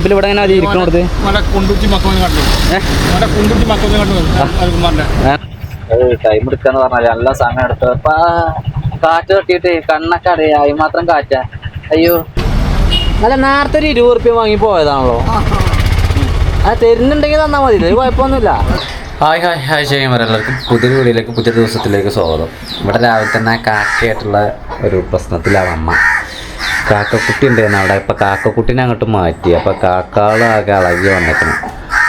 ഇവിടെ എങ്ങനെ ഇരിക്കണോടത്ത് ടൈം എടുക്കാന്ന് പറഞ്ഞാൽ നല്ല സമയം എടുത്തു. അപ്പൊ കാറ്റ് തട്ടിയിട്ട് കണ്ണൊക്കെ അറിയായി മാത്രം കാറ്റാ. അയ്യോ അല്ല, നേരത്തെ ഒരു 20 റുപ്യ വാങ്ങി പോയതാണല്ലോ. അത് തരുന്നുണ്ടെങ്കിൽ തന്നാൽ മതി, കുഴപ്പമൊന്നുമില്ല. ഹായ് ഹായ് ഹായ് ചെയ്യുമ്പോൾ എല്ലാവർക്കും പുതിയൊരു വീഡിയോയിലേക്ക് പുതിയ ദിവസത്തിലേക്ക് സ്വാഗതം. ഇവിടെ രാവിലെ തന്നെ കാക്കയായിട്ടുള്ള ഒരു പ്രശ്നത്തിലാണ് അമ്മ. കാക്കക്കുട്ടി ഉണ്ടായിരുന്നു അവിടെ. ഇപ്പം കാക്കക്കുട്ടീനെ അങ്ങോട്ട് മാറ്റി. അപ്പം കാക്കകളാകെ ഇളകി വന്നേക്കണം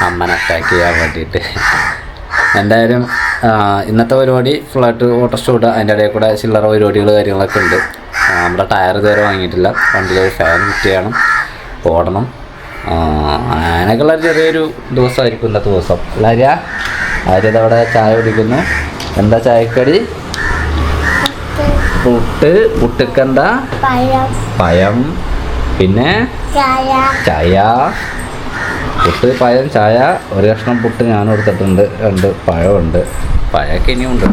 അമ്മനെ അറ്റാക്ക് ചെയ്യാൻ വേണ്ടിയിട്ട്. എന്തായാലും ഇന്നത്തെ പരിപാടി ഫ്ലാറ്റ് ഓട്ടോസ്റ്റ ഓടുക, അതിൻ്റെ ഇടയിൽ കൂടെ ചില്ലറ പരിപാടികൾ കാര്യങ്ങളൊക്കെ ഉണ്ട്. നമ്മുടെ ടയർ ഇതുവരെ വാങ്ങിയിട്ടില്ല. വണ്ടിയിലൊരു ഫാൻ ഫിറ്റ് ചെയ്യണം, ഓടണം. അങ്ങനെയൊക്കെയുള്ള ചെറിയൊരു ദിവസമായിരിക്കും ഇന്നത്തെ ദിവസം. ആര്യ അവിടെ ചായ കുടിക്കുന്നു. എന്താ ചായക്കടി? പുട്ടുക്കെന്താ? പഴം, പിന്നെ ചായ. പുട്ട്, പഴം, ചായ. ഒരു കഷ്ണം പുട്ട് ഞാൻ എടുത്തിട്ടുണ്ട്, 2 പഴമുണ്ട്. പഴമൊക്കെ ഇനിയും ഉണ്ട്.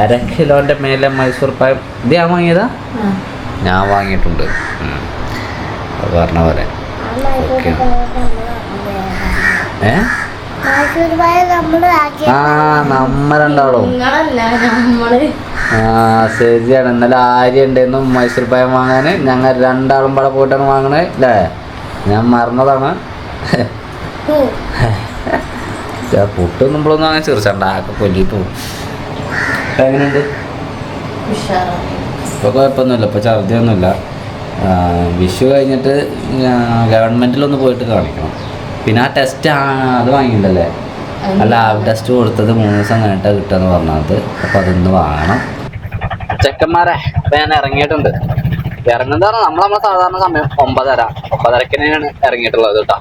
1/2 കിലോൻ്റെ മേലെ മൈസൂർ പഴം. ഇത് ഞാൻ വാങ്ങിയതാ? ഞാൻ വാങ്ങിയിട്ടുണ്ട്. പറഞ്ഞ പോലെ ഓക്കെ. നമ്മളുണ്ടാവും. ശരിയാണ്. ഇന്നലെ ആര്യ ഉണ്ടായിരുന്നു മൈസൂർ പഴം വാങ്ങാൻ. ഞങ്ങൾ 2 ആളും പാടെ പോയിട്ടാണ് വാങ്ങണേ അല്ലേ? ഞാൻ മറന്നതാണ്. പുട്ട് നമ്മളൊന്നും അങ്ങനെ ചെറുച്ചണ്ട, കൊല്ലിട്ട് പോകും. എങ്ങനെയുണ്ട്? ഇപ്പോൾ കുഴപ്പമൊന്നുമില്ല, ഇപ്പോൾ ഛർദിയൊന്നുമില്ല. വിഷു കഴിഞ്ഞിട്ട് ഗവൺമെൻറ്റിലൊന്ന് പോയിട്ട് കാണിക്കണം. പിന്നെ ആ ടെസ്റ്റ് അത് വാങ്ങിയിട്ടല്ലേ? അല്ല, ടെസ്റ്റ് കൊടുത്തത് 3 ദിവസം കഴിഞ്ഞിട്ടാണ് കിട്ടുകയെന്ന് പറഞ്ഞത്. അപ്പോൾ അതൊന്ന് വാങ്ങണം. ചെക്കന്മാരെ ഇപ്പം ഞാൻ ഇറങ്ങിയിട്ടുണ്ട്. ഇറങ്ങുന്നത് പറഞ്ഞാൽ നമ്മളെ സാധാരണ സമയം 9:30-9:30-നാണ് ഇറങ്ങിയിട്ടുള്ളത് കേട്ടോ.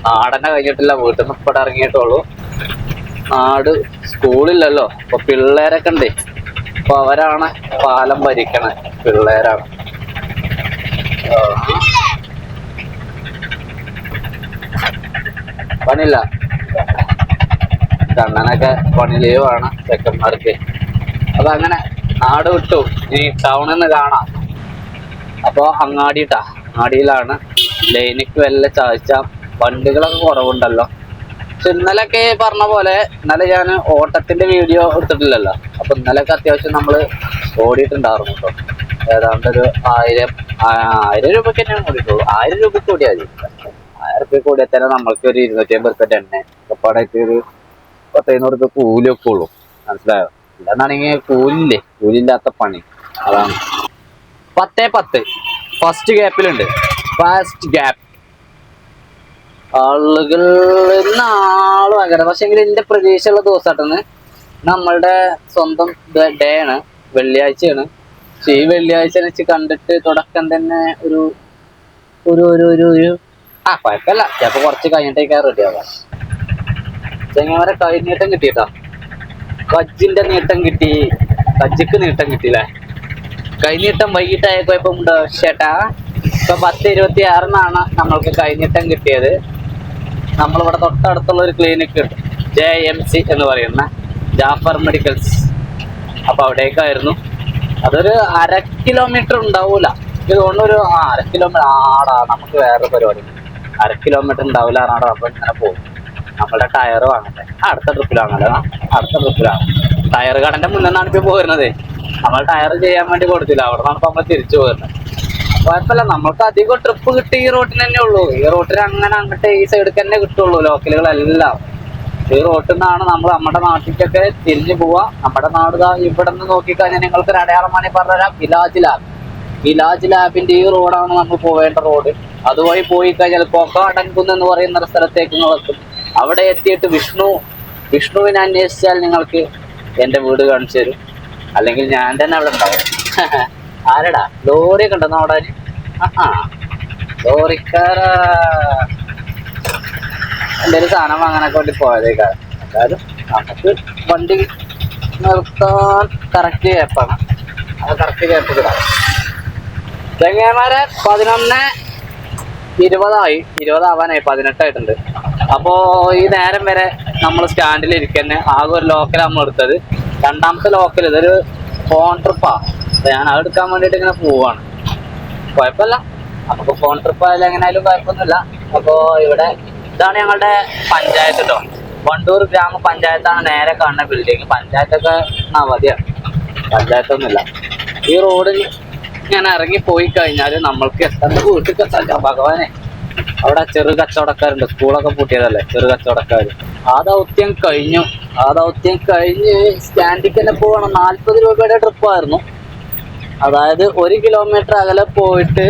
നാടനെ കഴിഞ്ഞിട്ടില്ല, വീട്ടിൽ നിന്ന് ഇപ്പോൾ ഇറങ്ങിയിട്ടുള്ളൂ. നാട് സ്കൂളില്ലല്ലോ, അപ്പോൾ പിള്ളേരൊക്കെ ഉണ്ട്. അപ്പോൾ അവരാണ് പാലം ഭരിക്കണ പിള്ളേരാണ്. പണിയില്ല, കണ്ണനൊക്കെ പണി ലീവാണ് ചെക്കന്മാർക്ക്. അപ്പൊ അങ്ങനെ നാട് വിട്ടു. ഇനി ടൗണിൽ നിന്ന് കാണാം. അപ്പോൾ അങ്ങാടിയിലാണ്. ലൈനിക്ക് വല്ല ചാഴ്ച വണ്ടികളൊക്കെ കുറവുണ്ടല്ലോ. പക്ഷെ ഇന്നലെയൊക്കെ പറഞ്ഞ പോലെ ഇന്നലെ ഞാൻ ഓട്ടത്തിന്റെ വീഡിയോ എടുത്തിട്ടില്ലല്ലോ. അപ്പൊ ഇന്നലെയൊക്കെ അത്യാവശ്യം നമ്മൾ ഓടിയിട്ടുണ്ടായിരുന്നു കേട്ടോ. ഏതാണ്ട് ഒരു 1000 രൂപയ്ക്ക് തന്നെയാണ് ഓടിയിട്ടുള്ളൂ. 1000 രൂപയ്ക്ക് ഓടിയാൽ മതി. 1000 രൂപയ്ക്ക് ഓടിയാൽ തന്നെ നമ്മൾക്ക് ഒരു 250 രൂപ എണ്ണ ഒപ്പാടായിട്ട് ഒരു 10-500 രൂപ കൂലിയൊക്കെ ഉള്ളൂ. മനസ്സിലായോ? ഇല്ലെന്നാണെങ്കിൽ കൂലില്ലാത്ത പണി അതാണ്. 10:10 ഫസ്റ്റ് ഗ്യാപ്പിലുണ്ട്. ഫസ്റ്റ് ഗ്യാപ്പ് ആളുകൾ ആളും അങ്ങനെ. പക്ഷെ എങ്കിൽ എൻ്റെ പ്രതീക്ഷയുള്ള ദിവസമായിട്ടാണ്. നമ്മളുടെ സ്വന്തം ഡേ ആണ്, വെള്ളിയാഴ്ചയാണ്. പക്ഷെ ഈ വെള്ളിയാഴ്ച വെച്ച് കണ്ടിട്ട് തുടക്കം തന്നെ ഒരു കുഴപ്പമില്ല. ചിലപ്പോൾ കുറച്ച് കഴിഞ്ഞിട്ടേക്കാ റെഡി ആവാം. ചെങ്ങന്മാരെ കൈനീട്ടം കിട്ടിയിട്ടോ. കജ്ജിന്റെ നീട്ടം കിട്ടി. കജ്ജിക്ക് നീട്ടം കിട്ടിയില്ലേ? കൈനീട്ടം വൈകിട്ടായപ്പോ ഇപ്പം ഉണ്ടോ ചേട്ടാ? ഇപ്പൊ 10:26-നാണ് നമ്മൾക്ക് കൈനീട്ടം കിട്ടിയത്. നമ്മളിവിടെ തൊട്ടടുത്തുള്ള ഒരു ക്ലിനിക്ക് ഉണ്ട്, JMC എന്ന് പറയുന്ന ജാഫർ മെഡിക്കൽസ്. അപ്പൊ അവിടേക്കായിരുന്നു. അതൊരു 1/2 കിലോമീറ്റർ ഉണ്ടാവൂല, ഇത് കൊണ്ടൊരു 1/2 കിലോമീറ്റർ. നമുക്ക് വേറെ പരിപാടി. 1/2 കിലോമീറ്റർ ഉണ്ടാവില്ല. നമ്മൾ ഇങ്ങനെ പോകും. നമ്മളുടെ ടയർ വാങ്ങട്ടെ. അടുത്ത ട്രിപ്പിലാണല്ലോ. അടുത്ത ട്രിപ്പിലാണ്. ടയർ കടന്റെ മുന്നേ നിന്നാണ് ഇപ്പൊ പോരുന്നത്. നമ്മൾ ടയർ ചെയ്യാൻ വേണ്ടി കൊടുത്തില്ല, അവിടെ നിന്നാണ് ഇപ്പൊ നമ്മൾ തിരിച്ചു പോരുന്നത്. കുഴപ്പമില്ല, നമ്മൾക്ക് അധികം ട്രിപ്പ് കിട്ടി ഈ റോട്ടിന് തന്നെ ഉള്ളൂ. ഈ റോട്ടിൽ അങ്ങനെ അങ്ങോട്ട് ഈ സൈഡിൽ തന്നെ കിട്ടുള്ളൂ ലോക്കലുകളെല്ലാം. ഈ റോട്ടിൽ നിന്നാണ് നമ്മൾ നമ്മുടെ നാട്ടിലേക്കൊക്കെ തിരിഞ്ഞു പോവാ. നമ്മുടെ നാട് ഇവിടെ നിന്ന് നോക്കിക്കഴിഞ്ഞാൽ നിങ്ങൾക്കൊരു അടയാളമാണ് പറഞ്ഞുതരാം. വിലാജ് ലാബിന്റെ ഈ റോഡാണ് നമ്മൾ പോവേണ്ട റോഡ്. അതുവഴി പോയി കഴിഞ്ഞാൽ കൊക്കാടൻകുന്ന് എന്ന് പറയുന്ന ഒരു സ്ഥലത്തേക്ക് നോക്കും. അവിടെ എത്തിയിട്ട് വിഷ്ണുവിനെ അന്വേഷിച്ചാൽ നിങ്ങൾക്ക് എൻ്റെ വീട് കാണിച്ചു തരും. അല്ലെങ്കിൽ ഞാൻ തന്നെ അവിടെ ഉണ്ടാവും. ആരടാ ലോറിയൊക്കെ ഉണ്ടെന്ന് അവിടെ? ലോറിക്കാരാ. എൻ്റെ ഒരു സാധനം വാങ്ങാനൊക്കെ വേണ്ടി പോയതേക്കാരം. എന്തായാലും നമുക്ക് വണ്ടി നിർത്താൻ കറക്റ്റ് ഗ്യാപ്പാണ്. അത് കറക്റ്റ് ഗ്യാപ്പ് കിടാം. ചെങ്ങന്മാരെ 11:20 20 18 ആയിട്ടുണ്ട്. അപ്പോ ഈ നേരം വരെ നമ്മൾ സ്റ്റാൻഡിൽ ഇരിക്കന്നെ. ആകെ ഒരു ലോക്കൽ നമ്മൾ എടുത്തത്. രണ്ടാമത്തെ ലോക്കൽ ഇതൊരു ഫോൺ ട്രിപ്പാ. ഞാൻ അത് എടുക്കാൻ വേണ്ടിയിട്ട് ഇങ്ങനെ പോവാണ്. കുഴപ്പമില്ല, നമുക്ക് ഫോൺ ട്രിപ്പ് ആയാലും എങ്ങനെയായാലും കുഴപ്പമൊന്നുമില്ല. അപ്പോ ഇവിടെ ഇതാണ് ഞങ്ങളുടെ പഞ്ചായത്ത് കേട്ടോ. വണ്ടൂർ ഗ്രാമപഞ്ചായത്താണ് നേരെ കാണുന്ന ബിൽഡിങ്. പഞ്ചായത്തൊക്കെ അവധിയാണ്, പഞ്ചായത്തൊന്നുമില്ല. ഈ റോഡിൽ ഞാൻ ഇറങ്ങി പോയി കഴിഞ്ഞാൽ നമ്മൾക്ക് എത്തേണ്ട വീട്ടിൽ എത്താൻ ഭഗവാനെ. അവിടെ ചെറു കച്ചവടക്കാരുണ്ട്, സ്കൂളൊക്കെ പൂട്ടിയതല്ലേ, ചെറു കച്ചവടക്കാർ. ആ ദൗത്യം കഴിഞ്ഞു. ആ ദൗത്യം കഴിഞ്ഞ് സ്റ്റാൻഡിലേക്ക് തന്നെ പോകണം. 40 രൂപയുടെ ട്രിപ്പായിരുന്നു. അതായത് 1 കിലോമീറ്റർ അകലെ പോയിട്ട്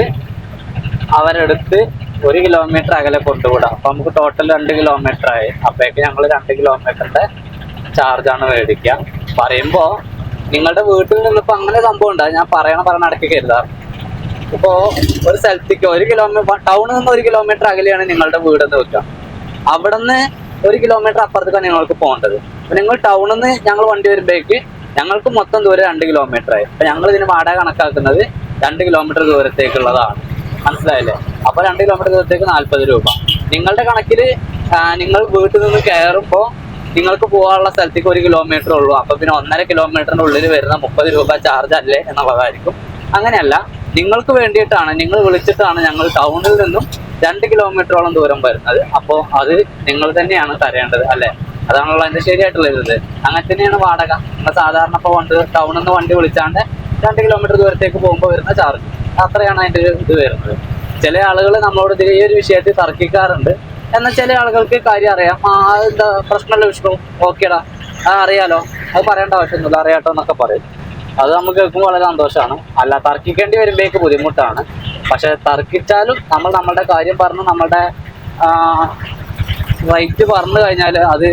അവരെടുത്ത് 1 കിലോമീറ്റർ അകലെ കൊണ്ടുവിടാം. അപ്പൊ നമുക്ക് ടോട്ടൽ 2 കിലോമീറ്റർ ആയി. അപ്പോഴേക്ക് ഞങ്ങൾ 2 കിലോമീറ്ററിന്റെ ചാർജാണ് മേടിക്കുക. പറയുമ്പോ നിങ്ങളുടെ വീട്ടിൽ നിന്നിപ്പോ അങ്ങനെ സംഭവം ഉണ്ടാകും. ഞാൻ പറയണ ഇടയ്ക്ക് കരുതാറ്. ഇപ്പോ ഒരു സ്ഥലത്തേക്ക് 1 കിലോമീറ്റർ, ടൗണിൽ നിന്ന് 1 കിലോമീറ്റർ അകലെയാണ് നിങ്ങളുടെ വീടെന്ന് വെക്കുക. അവിടെ നിന്ന് 1 കിലോമീറ്റർ അപ്പുറത്തേക്കാണ് നിങ്ങൾക്ക് പോകേണ്ടത്. അപ്പൊ നിങ്ങൾ ടൗണിൽ നിന്ന് ഞങ്ങൾ വണ്ടി വരുമ്പോഴേക്ക് ഞങ്ങൾക്ക് മൊത്തം ദൂരം 2 കിലോമീറ്റർ ആയി. അപ്പൊ ഞങ്ങൾ ഇതിന് വാടക കണക്കാക്കുന്നത് 2 കിലോമീറ്റർ ദൂരത്തേക്കുള്ളതാണ്. മനസ്സിലായില്ലേ? അപ്പൊ 2 കിലോമീറ്റർ ദൂരത്തേക്ക് 40 രൂപ. നിങ്ങളുടെ കണക്കിൽ നിങ്ങൾ വീട്ടിൽ നിന്ന് കയറുമ്പോൾ നിങ്ങൾക്ക് പോകാനുള്ള സ്ഥലത്തേക്ക് 1 കിലോമീറ്റർ ഉള്ളൂ. അപ്പൊ പിന്നെ 1.5 കിലോമീറ്ററിന്റെ ഉള്ളിൽ വരുന്ന 30 രൂപ ചാർജ് അല്ലേ എന്നുള്ളതായിരിക്കും. അങ്ങനെയല്ല, നിങ്ങൾക്ക് വേണ്ടിയിട്ടാണ്, നിങ്ങൾ വിളിച്ചിട്ടാണ് ഞങ്ങൾ ടൗണിൽ നിന്നും 2 കിലോമീറ്ററോളം ദൂരം വരുന്നത്. അപ്പോൾ അത് നിങ്ങൾ തന്നെയാണ് തരേണ്ടത് അല്ലേ? അതാണല്ലോ അതിന്റെ ശരിയായിട്ടുള്ള ഇത്. അങ്ങനെ തന്നെയാണ് വാടക. നിങ്ങൾ സാധാരണ ഇപ്പോൾ ടൗണിൽ നിന്ന് വണ്ടി വിളിച്ചാണ്ട് 2 കിലോമീറ്റർ ദൂരത്തേക്ക് പോകുമ്പോൾ വരുന്ന ചാർജ്, അത്രയാണ് അതിന്റെ ഇത് വരുന്നത്. ചില ആളുകൾ നമ്മളോട് ഈ ഒരു വിഷയത്തിൽ തർക്കിക്കാറുണ്ട്. എന്നാൽ ചില ആളുകൾക്ക് കാര്യം അറിയാം. എന്താ പ്രശ്നമുള്ള വിഷയം, ഓക്കേടാ, അറിയാലോ, അത് പറയേണ്ട ആവശ്യമൊന്നുമില്ല, അറിയാട്ടോ എന്നൊക്കെ പറയും. അത് നമുക്ക് കേൾക്കുമ്പോൾ വളരെ സന്തോഷമാണ്. അല്ല, തർക്കിക്കേണ്ടി വരുമ്പോഴേക്ക് ബുദ്ധിമുട്ടാണ്. പക്ഷെ തർക്കിച്ചാലും നമ്മൾ നമ്മളുടെ കാര്യം പറഞ്ഞ് നമ്മളുടെ റൈറ്റ് പറഞ്ഞു കഴിഞ്ഞാൽ അത്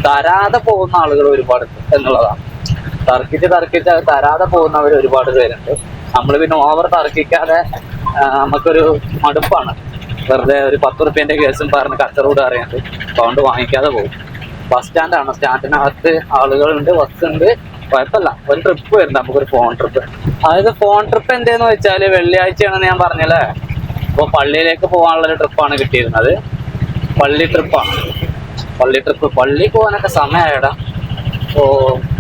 തരാതെ പോകുന്ന ആളുകൾ ഒരുപാട് എന്നുള്ളതാണ്. തർക്കിച്ച് അത് തരാതെ പോകുന്നവർ ഒരുപാട് പേരുണ്ട്. നമ്മൾ പിന്നെ ഓവർ തർക്കിക്കാതെ നമുക്കൊരു മടുപ്പാണ്. വെറുതെ ഒരു 10 റുപ്യൻ്റെ കേസും പറഞ്ഞ് കച്ചറോട് അറിയാണ്ട് അതുകൊണ്ട് വാങ്ങിക്കാതെ പോകും. ബസ് സ്റ്റാൻഡാണ്, സ്റ്റാൻഡിനകത്ത് ആളുകളുണ്ട്, ബസ്സുണ്ട്, കുഴപ്പമില്ല. ഒരു ട്രിപ്പ് വരുന്നുണ്ട്, നമുക്കൊരു ഫോൺ ട്രിപ്പ്. അതായത് ഫോൺ ട്രിപ്പ് എന്തെന്ന് വെച്ചാൽ വെള്ളിയാഴ്ചയാണെന്ന് ഞാൻ പറഞ്ഞല്ലേ. ഇപ്പോൾ പള്ളിയിലേക്ക് പോകാനുള്ളൊരു ട്രിപ്പാണ് കിട്ടിയിരുന്നത്. പള്ളി ട്രിപ്പാണ്. പള്ളി പോകാനൊക്കെ സമയമായിടാ. ഓ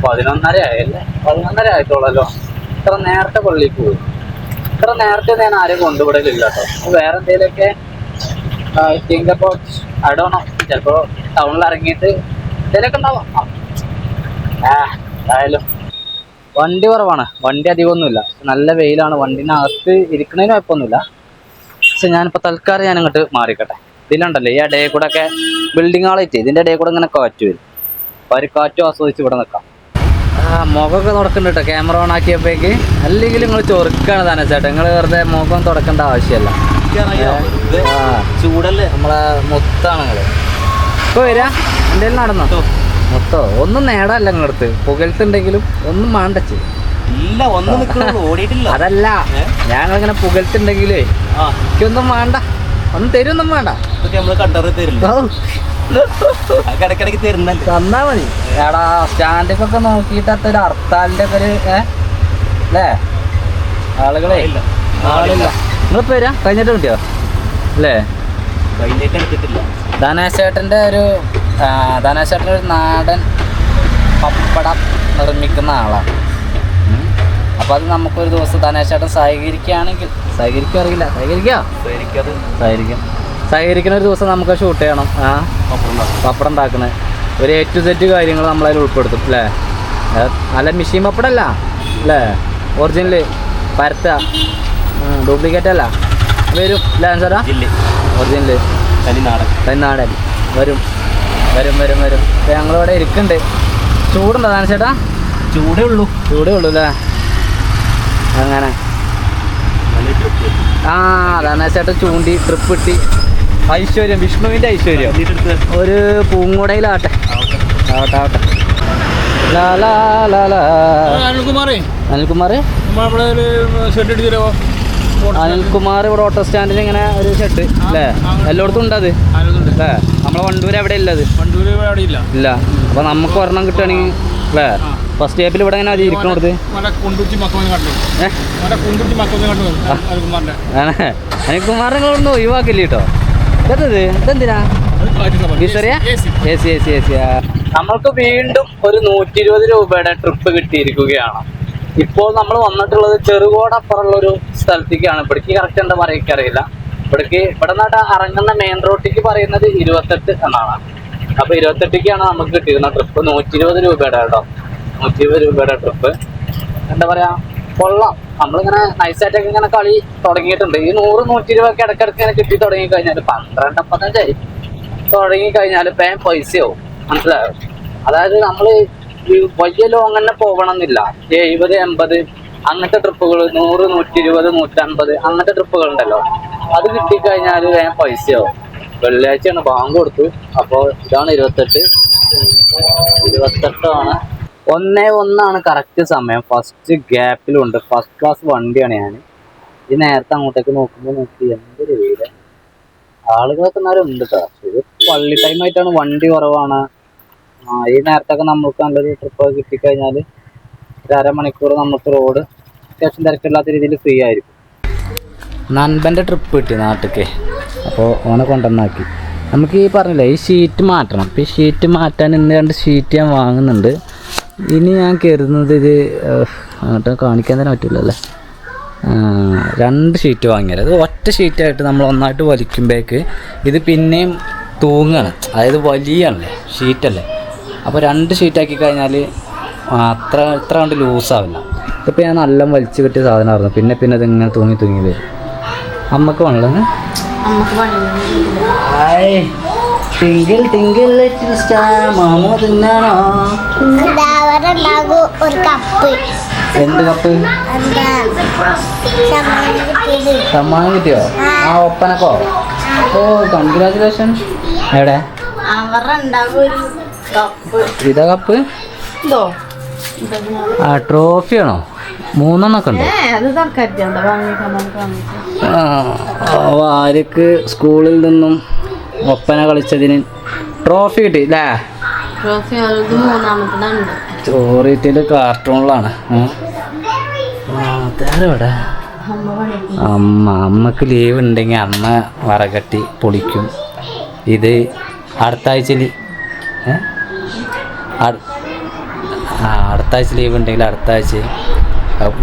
11:30 ആയല്ലേ? 11:30 ആയിട്ടോളല്ലോ. ഇത്ര നേരത്തെ പള്ളിക്ക് പോയി. ഇത്ര നേരത്തെ ഞാൻ ആരും കൊണ്ടുവിടലില്ല കേട്ടോ. വേറെ എന്തെങ്കിലുമൊക്കെ തിങ്കപ്പോ അടോണോ, ചിലപ്പോ ടൗണിൽ ഇറങ്ങിയിട്ട് എന്തെങ്കിലുമൊക്കെ ഉണ്ടാവാം. എന്തായാലും വണ്ടി കുറവാണ്, വണ്ടി അധികമൊന്നുമില്ല. നല്ല വെയിലാണ്. വണ്ടിനകത്ത് ഇരിക്കണതിന് കുഴപ്പമൊന്നുമില്ല. പക്ഷെ ഞാനിപ്പോൾ തൽക്കാലം ഞാൻ ഇങ്ങോട്ട് മാറിക്കട്ടെ. ഇതിലുണ്ടല്ലോ ഈ ഇടയിൽ കൂടെ ഒക്കെ ബിൽഡിംഗ് ആളായിട്ട് ഇതിൻ്റെ ഇടയിൽ കൂടെ ഇങ്ങനെ കാറ്റ് വരും. അപ്പോൾ ഒരു കാറ്റും ആസ്വദിച്ച് ഇവിടെ നിൽക്കാം. മുഖമൊക്കെ തുടക്കുന്നുണ്ട് കേട്ടോ ക്യാമറ ഓൺ ആക്കിയപ്പോഴേക്ക്. അല്ലെങ്കിൽ നിങ്ങൾ ചൊറുക്കാണ് തന്നെ ചേട്ടാ. നിങ്ങൾ വെറുതെ മുഖം തുടക്കേണ്ട ആവശ്യമല്ല. ചൂടല്ലേ, നമ്മളെ മുത്താണ് നിങ്ങൾ. ഇപ്പോൾ വരാ എന്തെങ്കിലും നടന്നോ? മൊത്തോ ഒന്നും നേടാല്ല നിങ്ങളടുത്ത്. പുകഴ്ത്തുണ്ടെങ്കിലും ഒന്നും വേണ്ടച്ച് ഇല്ല, അതല്ല ഞങ്ങളിങ്ങനെ പുകഴ്ത്തുണ്ടെങ്കിലേ എനിക്കൊന്നും വേണ്ട, ഒന്നും തരുമൊന്നും വേണ്ട. തന്നാ മതി. എടാ സ്റ്റാൻഡിക്കൊക്കെ നോക്കിയിട്ട് ഒരു ഹർത്താലിന്റെ ഒക്കെ ഒരു അല്ലേ ആളുകളെ ആളില്ല. നിങ്ങളിപ്പോ വരാ കഴിഞ്ഞിട്ട് കിട്ടിയോ അല്ലേ? ധനേശേട്ടൻ്റെ ഒരു നാടൻ പപ്പടം നിർമ്മിക്കുന്ന ആളാണ്. അപ്പോൾ അത് നമുക്കൊരു ദിവസം ധനേശേട്ടൻ സഹകരിക്കുകയാണെങ്കിൽ, സഹകരിക്കും സഹകരിക്കുന്ന ഒരു ദിവസം നമുക്ക് ഷൂട്ട് ചെയ്യണം. പപ്പടം ഉണ്ടാക്കണേ ഒരു A to Z കാര്യങ്ങൾ നമ്മളതിൽ ഉൾപ്പെടുത്തും അല്ലേ? അല്ല മെഷീൻ പപ്പടമല്ല അല്ലേ, ഒറിജിനല് പരത്ത, ഡ്യൂപ്ലിക്കേറ്റ് അല്ല. വരും അല്ലേ സാറാ? ഒറിജിനല് തനിനാടൻ വരും. ഞങ്ങളിവിടെ ഇരിക്കുന്നുണ്ട്. ചൂടുണ്ടോ ധനേശേട്ടാ? ചൂടേ ഉള്ളൂ അല്ലേ? അങ്ങനെ ധനേശേട്ടൻ ചൂണ്ടി ട്രിപ്പ് കിട്ടി. ഐശ്വര്യം, വിഷ്ണുവിൻ്റെ ഐശ്വര്യം ഒരു പൂങ്ങോടയിലാട്ടെ. അനിൽകുമാർ ഇവിടെ ഓട്ടോ സ്റ്റാൻഡിൽ ഇങ്ങനെ ഒരു ഷെഡ് അല്ലേ? എല്ലായിടത്തും ഉണ്ട് അത് അല്ലേ? നമ്മളെ വണ്ടൂർ എവിടെ ഇല്ലത്? ഇല്ല. അപ്പൊ നമുക്ക് ഒരെണ്ണം കിട്ടുകയാണെങ്കിൽ അല്ലേ? ഫസ്റ്റ് സ്റ്റേപ്പിൽ ഇവിടെ ഇങ്ങനെ അത് ഇരിക്കണത് അനിൽകുമാറിനെ ഒന്ന് ഒഴിവാക്കില്ല കേട്ടോ. ഇതെന്തിനാ? നമ്മൾക്ക് വീണ്ടും ഒരു 120 രൂപയുടെ ട്രിപ്പ് കിട്ടിയിരിക്കുകയാണ്. ഇപ്പോൾ നമ്മൾ വന്നിട്ടുള്ളത് ചെറുകോടപ്പുറമുള്ള ഒരു സ്ഥലത്തേക്കാണ്. ഇവിടേക്ക് കറക്റ്റ് എന്താ പറയുക അറിയില്ല. ഇവിടെ നിന്നിട്ട് ഇറങ്ങുന്ന മെയിൻ റോഡിലേക്ക് പറയുന്നത് 28 എന്നാണ്. അപ്പൊ 28ക്കാണ് നമുക്ക് കിട്ടിയിരുന്ന ട്രിപ്പ്. 120 രൂപയുടെ കേട്ടോ, 120 രൂപയുടെ ട്രിപ്പ്. എന്താ പറയാ, കൊള്ളാം. നമ്മളിങ്ങനെ നൈസായിട്ടൊക്കെ ഇങ്ങനെ കളി തുടങ്ങിയിട്ടുണ്ട്. ഈ 100-120 ഒക്കെ ഇടയ്ക്കിടയ്ക്ക് ഇങ്ങനെ കിട്ടി തുടങ്ങി കഴിഞ്ഞാൽ 12-15 തുടങ്ങി കഴിഞ്ഞാൽ പൈസയാവും. മനസ്സിലായോ? അതായത് നമ്മള് ഈ വലിയ ലോങ് തന്നെ പോകണം എന്നില്ല. 70-80 അങ്ങനത്തെ ട്രിപ്പുകൾ, 100-120 150 അങ്ങനത്തെ ട്രിപ്പുകൾ ഉണ്ടല്ലോ, അത് കിട്ടിക്കഴിഞ്ഞാൽ പൈസയാവും. വെള്ളിയാഴ്ചയാണ് ബാങ്ക് കൊടുത്തു. അപ്പോൾ ഇതാണ് 28 ആണ്. 1:01 കറക്റ്റ് സമയം. ഫസ്റ്റ് ഗ്യാപ്പിലുണ്ട്. ഫസ്റ്റ് ക്ലാസ് വണ്ടിയാണ് ഞാൻ ഈ നേരത്തെ അങ്ങോട്ടേക്ക് നോക്കുമ്പോൾ എന്തൊരു വീട്. ആളുകളൊക്കെ എന്നാലും ഉണ്ട് കേട്ടോ. ഇത് പള്ളി ടൈം ആയിട്ടാണ്, വണ്ടി കുറവാണ്. ഈ നേരത്തൊക്കെ നമുക്ക് നല്ലൊരു ട്രിപ്പ് കിട്ടിക്കഴിഞ്ഞാൽ ഒരു അരമണിക്കൂർ നമുക്ക് റോഡ് അത്യാവശ്യം തിരക്കില്ലാത്ത രീതിയിൽ ഫ്രീ ആയിരിക്കും. നൻപൻ്റെ ട്രിപ്പ് കിട്ടി നാട്ടിലേക്ക്. അപ്പോൾ ഓനെ കൊണ്ടുവന്നാക്കി. നമുക്ക് ഈ പറഞ്ഞില്ലേ, ഈ ഷീറ്റ് മാറ്റണം. അപ്പോൾ ഈ ഷീറ്റ് മാറ്റാൻ ഇന്ന് 2 ഷീറ്റ് ഞാൻ വാങ്ങുന്നുണ്ട്. ഇനി ഞാൻ കരുതുന്നത് ഇത് അങ്ങോട്ട് കാണിക്കാൻ തന്നെ പറ്റില്ലല്ലേ. 2 ഷീറ്റ് വാങ്ങിയാൽ അത് ഒറ്റ ഷീറ്റായിട്ട് നമ്മൾ ഒന്നായിട്ട് വലിക്കുമ്പോഴേക്ക് ഇത് പിന്നെയും തൂങ്ങാണ്. അതായത് വലിയാണല്ലേ, ഷീറ്റല്ലേ. അപ്പോൾ 2 ഷീറ്റാക്കി കഴിഞ്ഞാൽ ഇത്ര കണ്ട് ലൂസാവില്ല. ഇതിപ്പോൾ ഞാൻ നല്ല വലിച്ചു കെട്ടിയ സാധനമായിരുന്നു. പിന്നെ ഇതിങ്ങനെ തൂങ്ങി വരും. അമ്മക്ക് വേണല്ലോ ടിങ്കിൾ ടിങ്കിൾ ലിറ്റിൽ സ്റ്റാർ മാമ തിന്നാണോ? എന്ത് കപ്പ്? സമ്മാനം കിട്ടിയോ? ആ ഒപ്പനക്കോ? ഓ കൺഗ്രാജുലേഷൻ. എവിടെ ഇതാ കപ്പ്? ആ ട്രോഫിയാണോ? 3 ഉണ്ട്. ആർക്ക് സ്കൂളിൽ നിന്നും ഒപ്പന കളിച്ചതിന് ട്രോഫി കിട്ടി അല്ലേ? ചോറിറ്റില് കാർട്ടൂണിലാണ്. ഇവിടെ അമ്മക്ക് ലീവ് ഉണ്ടെങ്കിൽ അമ്മ വറകട്ടി പൊളിക്കും. ഇത് അടുത്ത ആഴ്ചയിൽ അടുത്ത ആഴ്ച ലീവ് ഉണ്ടെങ്കിൽ അടുത്ത ആഴ്ച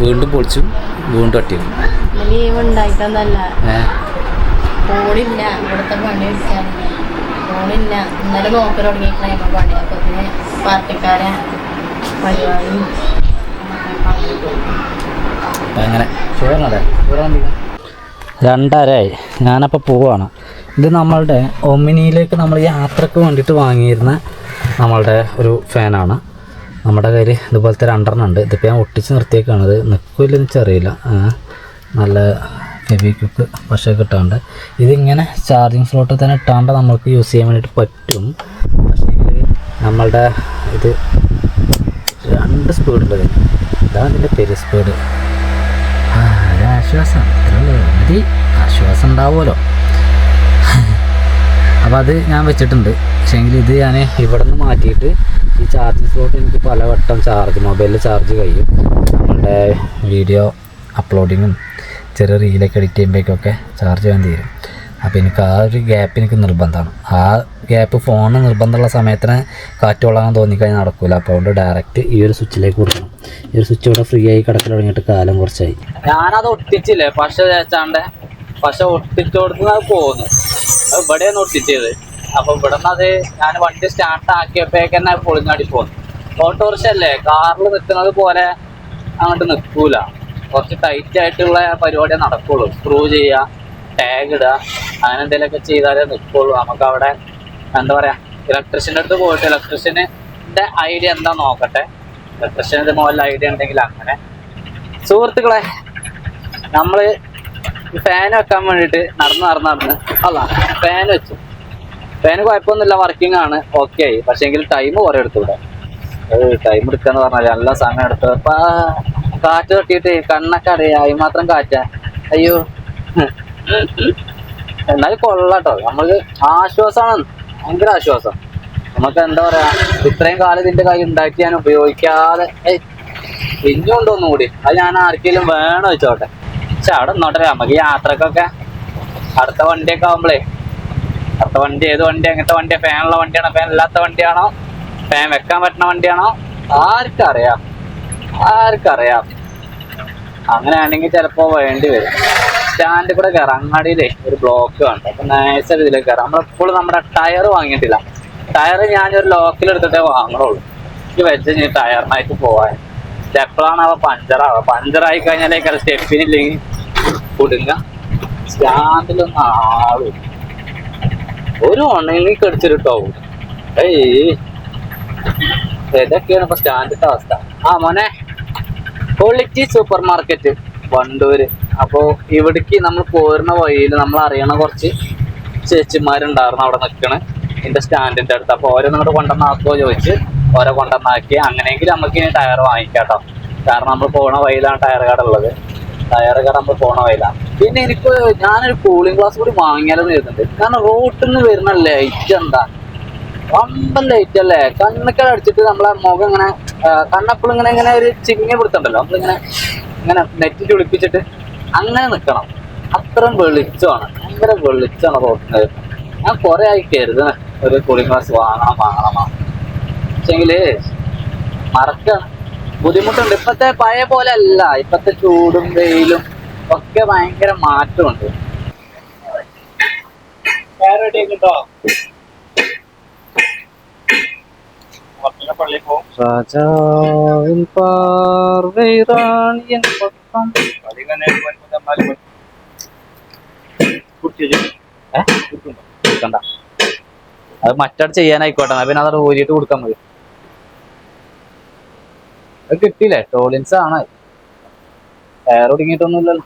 വീണ്ടും പൊളിച്ചും വീണ്ടും അട്ടിയും. ലീവ് ഉണ്ടായിട്ടൊന്നല്ല, ഫോണില്ല. ഇവിടുത്തെ പണി ഫോണില്ല. ഇന്നലെ നോക്കൽ തുടങ്ങിയിട്ടുണ്ടായിരുന്നു പണി. അപ്പോൾ അതിന് പാർട്ടിക്കാരെ പരിപാടിയും അങ്ങനെ 2:30 ഞാനപ്പോൾ പോവാണ്. ഇത് നമ്മളുടെ ഒമിനിയിലേക്ക് നമ്മൾ യാത്രക്ക് വേണ്ടിയിട്ട് വാങ്ങിയിരുന്ന നമ്മളുടെ ഒരു ഫാനാണ്. നമ്മുടെ കയ്യിൽ ഇതുപോലത്തെ 2 ഉണ്ട്. ഇതിപ്പോൾ ഞാൻ ഒട്ടിച്ച് നിർത്തിയേക്കാണ്. ഇത് നിൽക്കില്ലെന്ന് വെച്ചറിയില്ല. നല്ല ഹെവി ക്വിക്ക് പക്ഷേ കിട്ടാണ്ട് ഇതിങ്ങനെ ചാർജിങ് സ്ലോട്ടിൽ തന്നെ ഇട്ടാണ്ട് നമുക്ക് യൂസ് ചെയ്യാൻ വേണ്ടിയിട്ട് പറ്റും. പക്ഷേ നമ്മളുടെ ഇത് 2 സ്പീഡുള്ളത്. ഇതാണ് ഇതിൻ്റെ പെരി സ്പീഡ്. ഒരാശ്വാസം, മതി, ആശ്വാസം ഉണ്ടാവുമല്ലോ. അപ്പോൾ അത് ഞാൻ വെച്ചിട്ടുണ്ട്. പക്ഷേങ്കിൽ ഇത് ഞാൻ ഇവിടെ നിന്ന് മാറ്റിയിട്ട് ഈ ചാർജിങ് സ്ലോട്ട് എനിക്ക് പലവട്ടം മൊബൈലിൽ ചാർജ് കഴിയും. നമ്മളുടെ വീഡിയോ അപ്ലോഡിങ്ങും ചെറിയ റീലൊക്കെ എഡിറ്റ് ചെയ്യുമ്പോഴേക്കൊക്കെ ചാർജ് ചെയ്യാൻ തീരും. അപ്പോൾ എനിക്ക് ആ ഒരു ഗ്യാപ്പ് എനിക്ക് നിർബന്ധമാണ്. ആ ഗ്യാപ്പ് ഫോണ് നിർബന്ധമുള്ള സമയത്തിന് കാറ്റ് കൊള്ളാൻ തോന്നിക്കഴിഞ്ഞാൽ നടക്കില്ല. അപ്പോൾ അതുകൊണ്ട് ഡയറക്റ്റ് ഈ ഒരു സ്വിച്ചിലേക്ക് കൊടുക്കണം. ഈ ഒരു സ്വിച്ച് ഇവിടെ ഫ്രീ ആയി കിടക്കൽ തുടങ്ങിയിട്ട് കാലം കുറച്ചായി. ഞാനത് ഒട്ടിച്ചില്ലേ പക്ഷെ ചേച്ചാണ്ട്, പക്ഷെ ഒട്ടിച്ചു കൊടുക്കുന്നത് പോകുന്നു. ഇവിടെയാണ് ഒട്ടിച്ചത്. അപ്പോൾ ഇവിടെ നിന്ന് അത് ഞാൻ വണ്ടി സ്റ്റാർട്ട് ആക്കിയപ്പോഴേക്ക് തന്നെ പൊളിഞ്ഞാടി പോകുന്നു. ഓട്ടോറിക്ഷ അല്ലേ, കാറിൽ നിൽക്കുന്നത് പോലെ അങ്ങോട്ട് നിൽക്കൂല. കുറച്ച് ടൈറ്റ് ആയിട്ടുള്ള പരിപാടിയെ നടക്കുള്ളൂ. സ്ക്രൂ ചെയ്യുക, ടാഗ് ഇടുക, അങ്ങനെ എന്തെങ്കിലുമൊക്കെ ചെയ്താലേ നിൽക്കുള്ളൂ. നമുക്ക് അവിടെ എന്താ പറയുക, ഇലക്ട്രീഷ്യൻ്റെ അടുത്ത് പോയിട്ട് ഇലക്ട്രീഷ്യൻ്റെ ഐഡിയ എന്താ നോക്കട്ടെ. ഇലക്ട്രീഷ്യൻ്റെ മുകളിൽ ഐഡിയ ഉണ്ടെങ്കിൽ അങ്ങനെ. സുഹൃത്തുക്കളെ, നമ്മൾ ഫാൻ വെക്കാൻ വേണ്ടിയിട്ട് നടന്ന് അല്ല ഫാൻ വെച്ചു. ഫാന് കുഴപ്പമൊന്നുമില്ല, വർക്കിംഗ് ആണ്, ഓക്കെ ആയി. പക്ഷേ എങ്കിൽ ടൈം കുറേ എടുത്തു. ഇവിടെ ടൈം എടുക്കാന്ന് പറഞ്ഞാൽ നല്ല സമയം എടുത്തു. അപ്പം കാറ്റ് തട്ടിയിട്ട് കണ്ണൊക്കെ അറിയാം, അതിന് മാത്രം കാറ്റാ. അയ്യോ, എന്നാലും കൊള്ളാട്ടോ. നമുക്ക് ആശ്വാസമാണ്, ഭയങ്കര ആശ്വാസം. നമുക്ക് എന്താ പറയാ, ഇത്രയും കാലം ഇതിൻ്റെ കൈ ഉണ്ടാക്കി ഞാൻ ഉപയോഗിക്കാതെ ഇനിയും ഉണ്ടോ ഒന്നുകൂടി. അത് ഞാൻ ആർക്കെങ്കിലും വേണം വെച്ചോട്ടെ. പക്ഷെ അവിടെ നിന്നോട്ടെ, നമുക്ക് യാത്രക്കൊക്കെ അടുത്ത വണ്ടിയൊക്കെ ആകുമ്പോഴേ, അടുത്ത വണ്ടി ഏത് വണ്ടി, അങ്ങനത്തെ വണ്ടിയാ, ഫാനുള്ള വണ്ടിയാണോ ഫാൻ ഇല്ലാത്ത വണ്ടിയാണോ, ഫാൻ വെക്കാൻ പറ്റുന്ന വണ്ടിയാണോ, ആർക്കറിയാം. അങ്ങനെയാണെങ്കിൽ ചിലപ്പോ വേണ്ടി വരും. സ്റ്റാൻഡിൽ കൂടെ കയറാം, അങ്ങാടിയിലേ ഒരു ബ്ലോക്ക് വേണ്ട. അപ്പൊ നൈസായിട്ട് ഇതിലേക്ക് കയറാം. നമ്മളിപ്പോഴും നമ്മുടെ ടയർ വാങ്ങിയിട്ടില്ല. ടയർ ഞാനൊരു ലോക്കൽ എടുത്തിട്ടേ വാങ്ങുള്ളൂ. എനിക്ക് വെച്ച് ടയറിനായിട്ട് പോവാൻ എപ്പോഴാണ് അവ പഞ്ചറായി കഴിഞ്ഞാൽ സ്റ്റെപ്പിനില്ലെങ്കിൽ കുടുങ്ങ. സ്റ്റാൻഡിലൊന്നും ആളും ഒരു ഉണങ്ങി കടിച്ചിട്ടോ. ഇതൊക്കെയാണ് ഇപ്പൊ സ്റ്റാൻഡിന്റെ അവസ്ഥ. മോനെ, ക്വാളിറ്റി സൂപ്പർ മാർക്കറ്റ് വണ്ടൂര്. അപ്പോ ഇവിടേക്ക് നമ്മൾ പോരുന്ന വഴിയിൽ നമ്മൾ അറിയണ കുറച്ച് ചേച്ചിമാരുണ്ടായിരുന്നു അവിടെ നിൽക്കണ് എന്റെ സ്റ്റാൻഡിന്റെ അടുത്ത്. അപ്പൊ ഓരോ നിങ്ങോട്ട് കൊണ്ടുവന്നാക്കോ ചോദിച്ച് ഓരോ കൊണ്ടുവന്നാക്കി. അങ്ങനെയെങ്കിൽ നമുക്ക് ഇനി ടയർ വാങ്ങിക്കാട്ടോ. കാരണം നമ്മൾ പോണ വഴിയിലാണ് ടയർ കട ഉള്ളത്. ടയർ കട നമ്മൾ പോണ വഴിയിലാണ്. പിന്നെ എനിക്ക് ഞാനൊരു കൂളിംഗ് ഗ്ലാസ് കൂടി വാങ്ങിയാലെന്ന് വരുന്നുണ്ട്. കാരണം റോട്ടിൽ നിന്ന് വരുന്ന ലൈറ്റ് എന്താ വമ്പൻ ലൈറ്റ് അല്ലേ. കണ്ണൊക്കെ അടിച്ചിട്ട് നമ്മളെ മുഖം ഇങ്ങനെ കണ്ണപ്പോഴും ഇങ്ങനെ ഒരു ചിങ്ങ പിടുത്തുണ്ടല്ലോ, നമ്മളിങ്ങനെ ഇങ്ങനെ നെറ്റിൽ ഒളിപ്പിച്ചിട്ട് അങ്ങനെ നിൽക്കണം. അത്രയും വെളിച്ചമാണ്, ഭയങ്കര വെളിച്ചമാണ് റോട്ടിന്. ഞാൻ കുറെ ആയി കരുതുന്നത് ഒരു കൂളിംഗ് ഗ്ലാസ് വാങ്ങണം. പക്ഷെങ്കില് മറക്കാണ്, ബുദ്ധിമുട്ടുണ്ട്. ഇപ്പത്തെ പഴയ പോലെ അല്ല. ഇപ്പത്തെ ചൂടും വെയിലും ഒക്കെ ഭയങ്കര മാറ്റമുണ്ട്. രാജാവിൻ പാർവൈറാണിയൻ പക്കം അത് മറ്റോട് ചെയ്യാനായിക്കോട്ടെ. പിന്നെ അത് ഊരിയിട്ട് കൊടുക്കാൻ മതി. അത് കിട്ടിയില്ലേ? ടോളിൻസ് ആണ്. ടയർ ഒടുങ്ങിയിട്ടൊന്നുമില്ലല്ലോ.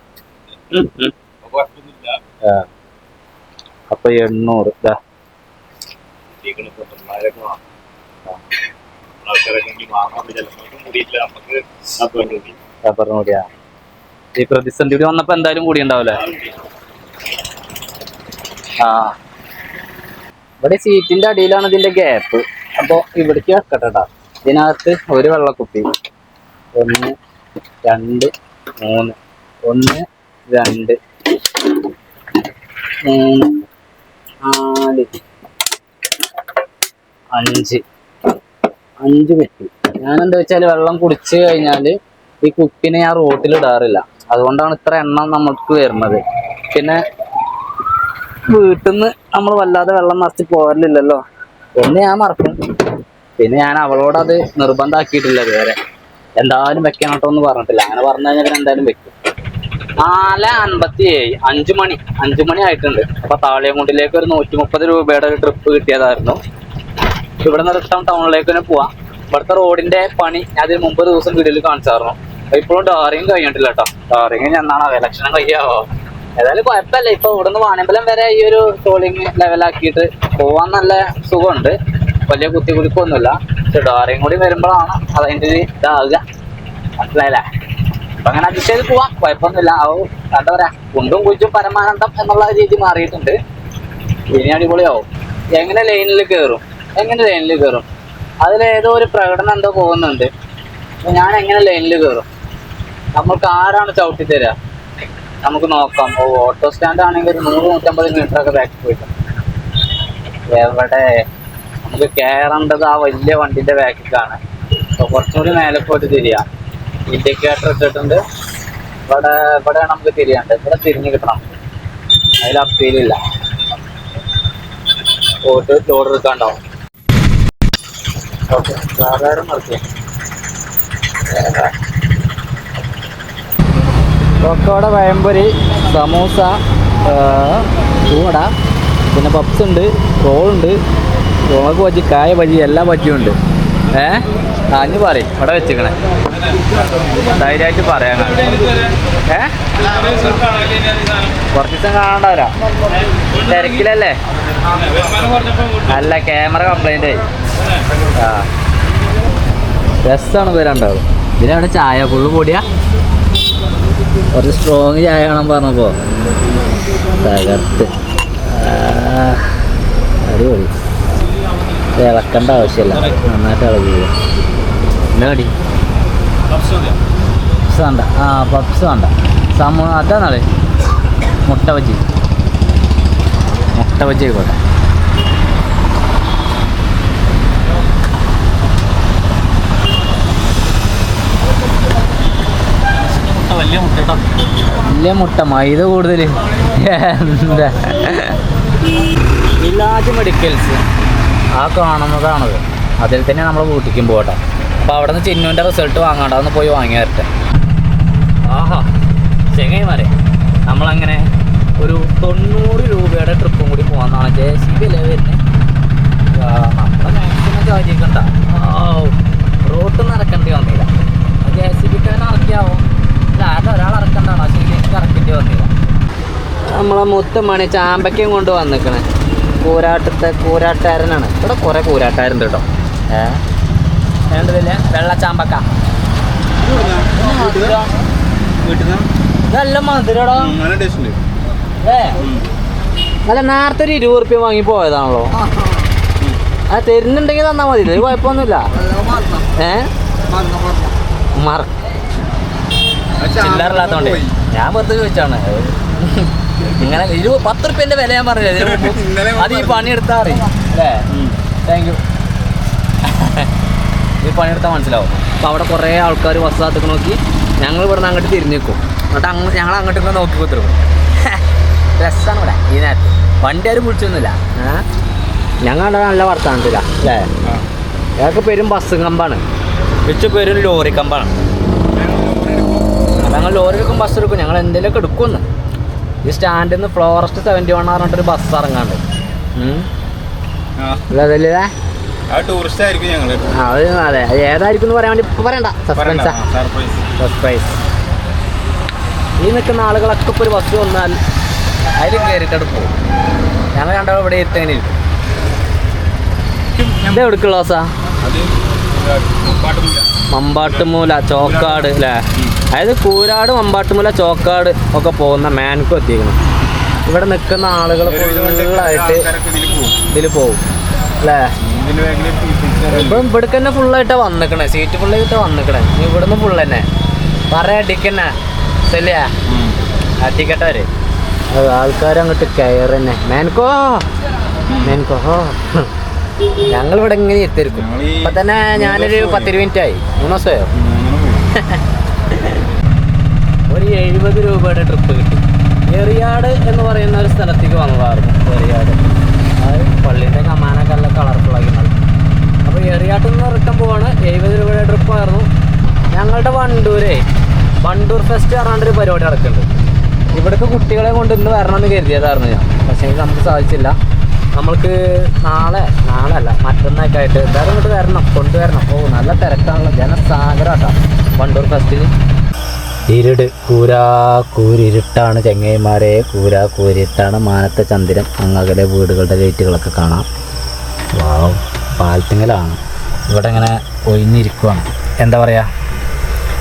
അപ്പൊ 800 കൂടിയാ. ഈ പ്രതിസന്ധി കൂടി വന്നപ്പോ എന്തായാലും കൂടി ഉണ്ടാവില്ലേ? ഇവിടെ സീറ്റിന്റെ അടിയിലാണ് ഇതിന്റെ ഗ്യാപ്പ്. അപ്പൊ ഇവിടേക്ക് വെക്കട്ടെട്ടാ. ഇതിനകത്ത് ഒരു വെള്ളക്കുപ്പി, 1 2 3 1 2 3 4 5 കുപ്പി. ഞാനെന്താ വെച്ചാൽ വെള്ളം കുടിച്ചു കഴിഞ്ഞാൽ ഈ കുപ്പിനെ ഞാൻ റോട്ടിൽ ഇടാറില്ല. അതുകൊണ്ടാണ് ഇത്ര എണ്ണം നമുക്ക് വരുന്നത്. പിന്നെ വീട്ടിൽ നിന്ന് നമ്മൾ വല്ലാതെ വെള്ളം നിറച്ച് പോരലില്ലല്ലോ. ഒന്ന് ഞാൻ മറക്കും. പിന്നെ ഞാൻ അവളോട് അത് നിർബന്ധമാക്കിയിട്ടില്ല ഇതുവരെ. എന്തായാലും വെക്കണം കേട്ടോ എന്ന് പറഞ്ഞിട്ടില്ല. അങ്ങനെ പറഞ്ഞു കഴിഞ്ഞാൽ എന്തായാലും വെക്കും. 4:57 5 മണി ആയിട്ടുണ്ട്. അപ്പൊ താളിയങ്കുണ്ടിലേക്ക് ഒരു 130 രൂപയുടെ ഒരു ട്രിപ്പ് കിട്ടിയതായിരുന്നു. ഇവിടെ നിന്ന് റിട്ടേൺ ടൗണിലേക്ക് തന്നെ പോവാം. ഇവിടുത്തെ റോഡിന്റെ പണി അതിന് മുമ്പ് ദിവസം വീഡിയോയിൽ കാണിച്ചായിരുന്നു. ഇപ്പോഴും ഡാറിങ് കഴിഞ്ഞിട്ടില്ല കേട്ടോ. ഡാറിങ് എന്നാണോ ഇലക്ഷനും കഴിയാവോ? ഏതായാലും കുഴപ്പമില്ല. ഇപ്പൊ ഇവിടുന്ന് വാണിയമ്പലം വരെ ഈ ഒരു ടോളിങ് ലെവലാക്കിയിട്ട് പോവാൻ നല്ല സുഖമുണ്ട്. വലിയ കുത്തിക്കുലിക്കൊന്നുമില്ല. പക്ഷെ ഡാറിങ് കൂടി വരുമ്പോഴാണ് അതിൻ്റെ ഒരു ഇതാവുക. മനസ്സിലായില്ലേ? അപ്പൊ അങ്ങനെ അഡ്ജസ്റ്റ് ചെയ്ത് പോവാം, കുഴപ്പമൊന്നുമില്ല. എന്താ പറയാ, കുണ്ടും കുച്ചും പരമാനന്ദം എന്നുള്ള രീതി മാറിയിട്ടുണ്ട്. ഇനി അടിപൊളിയാവും. എങ്ങനെ ലൈനിൽ കയറും അതിലേതോ ഒരു പ്രകടനം എന്തോ പോകുന്നുണ്ട്. ഞാൻ എങ്ങനെ ലൈനിൽ കയറും? നമ്മൾക്ക് ആരാണ് ചവിട്ടി തരിക? നമുക്ക് നോക്കാം. ഓട്ടോ സ്റ്റാൻഡ് ആണെങ്കിൽ ഒരു 100-150 മീറ്റർ ഒക്കെ ബാക്ക് പോയിട്ട് എവിടെ നമുക്ക് കയറേണ്ടത് ആ വലിയ വണ്ടിന്റെ ബാക്കിലാണ്. അപ്പൊ കുറച്ചുകൂടി മേലെ പോയിട്ട് തിരിയാം. ഇൻഡിക്കേറ്റർ ഇട്ടിട്ടുണ്ട്. ഇവിടെ നമുക്ക് തിരിയാണ്ട്. ഇവിടെ തിരിഞ്ഞ് കിട്ടണം. അതിൽ അപ്പീലില്ല. പോയിട്ട് ലോഡ് എടുക്കാണ്ടാവും. ഓക്കെ, സാധാരണ നിർത്തിയാ കൊക്കോട, പഴംപൊരി, സമൂസ, ചൂട, പിന്നെ പപ്സ് ഉണ്ട്, റോളുണ്ട്, റോള് ബജി, കായ ബജി, എല്ലാ ബജിയും ഉണ്ട്. അഞ്ഞ് പറയും ഇവിടെ വെച്ചിക്കണേ. ധൈര്യമായിട്ട് പറയാൻ. കുറച്ച് ദിവസം കാണണ്ടാവില്ല. തിരക്കിലല്ലേ? അല്ല, ക്യാമറ കംപ്ലൈന്റ് ആയി. രസമാണ് പേരുണ്ടാവും. ഇതിനവിടെ ചായ ഫുള്ള് പൊടിയാ. കുറച്ച് സ്ട്രോങ് ചായ വേണം പറഞ്ഞപ്പോ തകർത്ത്. അടിപൊളി. ഇളക്കേണ്ട ആവശ്യമില്ല, നന്നായിട്ട് ഇളകി. എന്താ കടി? പപ്സ് വേണ്ട. പപ്സ് വേണ്ട. അതാണല്ലേ മുട്ട ബജി ആയിക്കോട്ടെ. വലിയ മുട്ട വലിയ മുട്ട മൈദ കൂടുതൽ. എന്താ വില്ലാജ് മെഡിക്കൽസ് ആ കാണുന്നതാണത്. അതിൽ തന്നെ നമ്മൾ ഊട്ടിക്കും പോകട്ടെ. അപ്പോൾ അവിടെ നിന്ന് ചിന്നുവിൻ്റെ റിസൾട്ട് വാങ്ങാണ്ട് അതൊന്ന് പോയി വാങ്ങി വരട്ടെ. ആഹാ ചെങ്ങൈമാരെ, നമ്മളങ്ങനെ ഒരു 90 രൂപയുടെ ട്രിപ്പും കൂടി പോകാമെന്നാണ്. JCB അല്ലേ വരുന്നത്. നമ്മളെ മാക്സിമം ചോദിക്കണ്ട. റോട്ടിൽ നിന്ന് ഇറക്കേണ്ടി വന്നില്ല. JCBക്കാരൻ ഇറക്കിയാവും. ആരുടെ ഒരാൾ ഇറക്കേണ്ടതാണോ ശരിക്കും ഇറക്കേണ്ടി വന്നില്ല. നമ്മളെ മുത്തുമണി ചാമ്പയ്ക്കും കൊണ്ട് വന്നിക്കണേ. കൂരാട്ടുകാരനാണ്. ഇവിടെ കുറേ കൂരാട്ടുകാരുണ്ട് കേട്ടോ. വേണ്ടതില്ല വെള്ളച്ചാമ്പക്ക. നല്ല മധുരടോ. അല്ല നേരത്തെ ഒരു 20 റുപ്യ വാങ്ങി പോയതാണല്ലോ. അത് തരുന്നുണ്ടെങ്കിൽ തന്നാൽ മതി. ഇത് കുഴപ്പമൊന്നുമില്ല. ചില്ലറില്ലാത്തോണ്ട് ഞാൻ വെറുതെ ചോദിച്ചാണ്. ഇങ്ങനെ 10 റുപ്യൻ്റെ വില ഞാൻ പറഞ്ഞില്ല. അത് ഈ പണിയെടുത്താൽ അറിയും അല്ലേ? Thank you. ഈ പണിയെടുത്താൽ മനസ്സിലാവും. അപ്പോൾ അവിടെ കുറേ ആൾക്കാർ ബസ് കാത്തൊക്കെ നോക്കി ഞങ്ങൾ ഇവിടെ നിന്ന് അങ്ങോട്ട് തിരിഞ്ഞു നിൽക്കും. എന്നിട്ട് ഞങ്ങൾ അങ്ങോട്ട് ഇങ്ങനെ നോക്കി കുത്തിരും. രസമാണ് ഇവിടെ ഈ നേരത്ത്. വണ്ടി ആരും വിളിച്ചൊന്നുമില്ല. ഞങ്ങളുടെ നല്ല വർത്താനത്തില്ല അല്ലേ? ഞങ്ങൾക്ക് പേരും ബസ് കമ്പാണ്, വെച്ച് പേരും ലോറി കമ്പാണ്. ഞങ്ങൾ ലോറി എടുക്കും ബസ് എടുക്കും. ഞങ്ങൾ എന്തെങ്കിലുമൊക്കെ എടുക്കുമെന്ന്. ഈ സ്റ്റാൻഡിൽ നിന്ന് ഫ്ലോറസ്റ്റ് 71 പറഞ്ഞിട്ടൊരു ബസ് ഇറങ്ങാണ്ട്. അതല്ലേ അതെ, ഏതായിരിക്കും എന്ന് പറയാൻ വേണ്ടി ഇപ്പം പറയണ്ട. സർപ്രൈസ്. ഈ നിൽക്കുന്ന ആളുകളൊക്കെ ഇപ്പോൾ ഒരു ബസ് വന്നാൽ അതിൽ കയറിയിട്ടവിടെ പോകും. ഞങ്ങൾ കണ്ടോ ഇവിടെ എത്തങ്ങനെ ഇരിക്കും. ഇത് എവിടേക്കുള്ള ബസ്സാ? മമ്പാട്ടുമൂല ചോക്കാട് അല്ലേ? അതായത് കൂരാട് മമ്പാട്ടുമൂല ചോക്കാട് ഒക്കെ പോകുന്ന മാൻകോ എത്തിക്കണം. ഇവിടെ നിൽക്കുന്ന ആളുകൾ ഫുള്ളായിട്ട് ഇതിൽ പോകും അല്ലേ? ഇപ്പം ഇവിടെ തന്നെ ഫുള്ളായിട്ടാണ് വന്നിക്കണേ. സീറ്റ് ഫുള്ളായിട്ട് വന്നിക്കണേ. ഇവിടുന്ന് ഫുള്ള് തന്നെ പറയാ ടിക്കന്നെ ശരിയാ. ആ ടിക്കറ്റ് വരെ ആൾക്കാരങ്ങോട്ട് കയറന്നെ. മാൻകോ ഞങ്ങളിവിടെ ഇങ്ങനെ എത്തിയിരിക്കും. ഇപ്പം തന്നെ ഞാനൊരു 10-20 മിനിറ്റായി. 3 ദിവസമായോ? ഒരു 70 രൂപയുടെ ട്രിപ്പ് കിട്ടി. എറിയാട് എന്ന് പറയുന്ന ഒരു സ്ഥലത്തേക്ക് വന്നതായിരുന്നു. എറിയാട് പള്ളീൻ്റെ കമാനൊക്കെ നല്ല കളർഫുള്ളാക്കി നടക്കും. അപ്പോൾ എറിയാട്ടിൽ നിന്ന് റിട്ടേൺ പോവാണ്. 70 രൂപയുടെ ട്രിപ്പായിരുന്നു. ഞങ്ങളുടെ വണ്ടൂർ ഫെസ്റ്റ് പറഞ്ഞാണ്ടൊരു പരിപാടി നടക്കുന്നുണ്ട്. ഇവിടേക്ക് കുട്ടികളെ കൊണ്ട് ഇന്ന് വരണമെന്ന് കരുതിയതായിരുന്നു ഞാൻ. പക്ഷേ നമുക്ക് സാധിച്ചില്ല. നമ്മൾക്ക് നാളെ അല്ല മറ്റന്നൊക്കെ ആയിട്ട് എന്തായാലും ഇങ്ങോട്ട് കൊണ്ടുവരണം. നല്ല തിരക്കാണല്ലോ, ജനസാഗരമാട്ടോ വണ്ടൂർ ഫെസ്റ്റിൽ. കൂരിരുട്ടാണ് ചെങ്ങൈമാരെ. കൂരിരുട്ടാണ്. മാനത്തെ ചന്ദ്രൻ, അങ്ങകലെ വീടുകളുടെ ലൈറ്റുകളൊക്കെ കാണാം. പാലത്തിങ്ങലാണ്. ഇവിടെ ഇങ്ങനെ ഒഴിഞ്ഞിരിക്കുവാണ്. എന്താ പറയുക,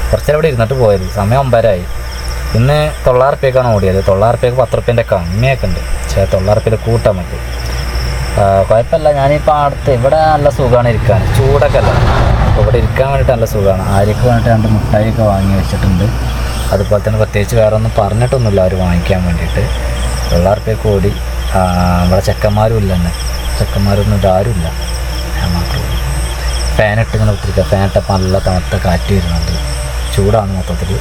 കുറച്ചേരം ഇവിടെ ഇരുന്നിട്ട് പോയത്. സമയം 9:30. ഇന്ന് 900 റുപ്യക്കാണ് ഓടിയത്. 900 റുപ്യക്ക് 10 റുപ്യൻ്റെ കമ്മിയൊക്കെ ഉണ്ട്. പക്ഷേ 900 റുപ്യയിൽ കൂട്ടാൻ പറ്റും. കുഴപ്പമില്ല. ഞാനിപ്പോൾ അടുത്ത് ഇവിടെ നല്ല സുഖമാണ് ഇരിക്കാൻ. ചൂടൊക്കെ അല്ല, അപ്പോൾ ഇവിടെ ഇരിക്കാൻ വേണ്ടിയിട്ട് നല്ല സുഖമാണ്. ആര്യക്ക് വേണ്ടിയിട്ട് 2 മുട്ടായിയൊക്കെ വാങ്ങി വെച്ചിട്ടുണ്ട്. അതുപോലെ തന്നെ പ്രത്യേകിച്ച് വേറെ ഒന്നും പറഞ്ഞിട്ടൊന്നുമില്ല അവർ വാങ്ങിക്കാൻ വേണ്ടിയിട്ട്. 900 റുപ്യക്ക് ഓടി. ഇവിടെ ചെക്കന്മാരും ഇല്ല തന്നെ. ചെക്കന്മാരൊന്നും ആരുമില്ല, ഞാൻ മാത്രമേ. ഫാനിട്ട് ഇങ്ങനെ ഒത്തിരിക്കുക. ഫാനിട്ടപ്പോൾ നല്ല തണുത്ത കാറ്റ് വരുന്നുണ്ട്. ചൂടാണ് മൊത്തത്തിൽ.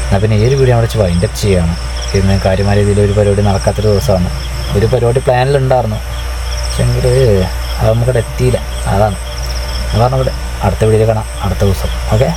എന്നാൽ പിന്നെ ഈ ഒരു വീഡിയോ അവിടെ വെച്ച് വൈൻഡപ്പ് ചെയ്യുകയാണ്. ഇന്ന് കാര്യമായ രീതിയിൽ ഒരു പരിപാടി നടക്കാത്തൊരു ദിവസമാണ്. ഒരു പരിപാടി പ്ലാനിലുണ്ടായിരുന്നു, പക്ഷേ എങ്കിൽ അത് നമുക്കിവിടെ എത്തിയില്ല. അതാണ് ഞാൻ പറഞ്ഞത്. അടുത്ത വീഡിയോയിൽ കാണാം അടുത്ത ദിവസം. ഓക്കെ.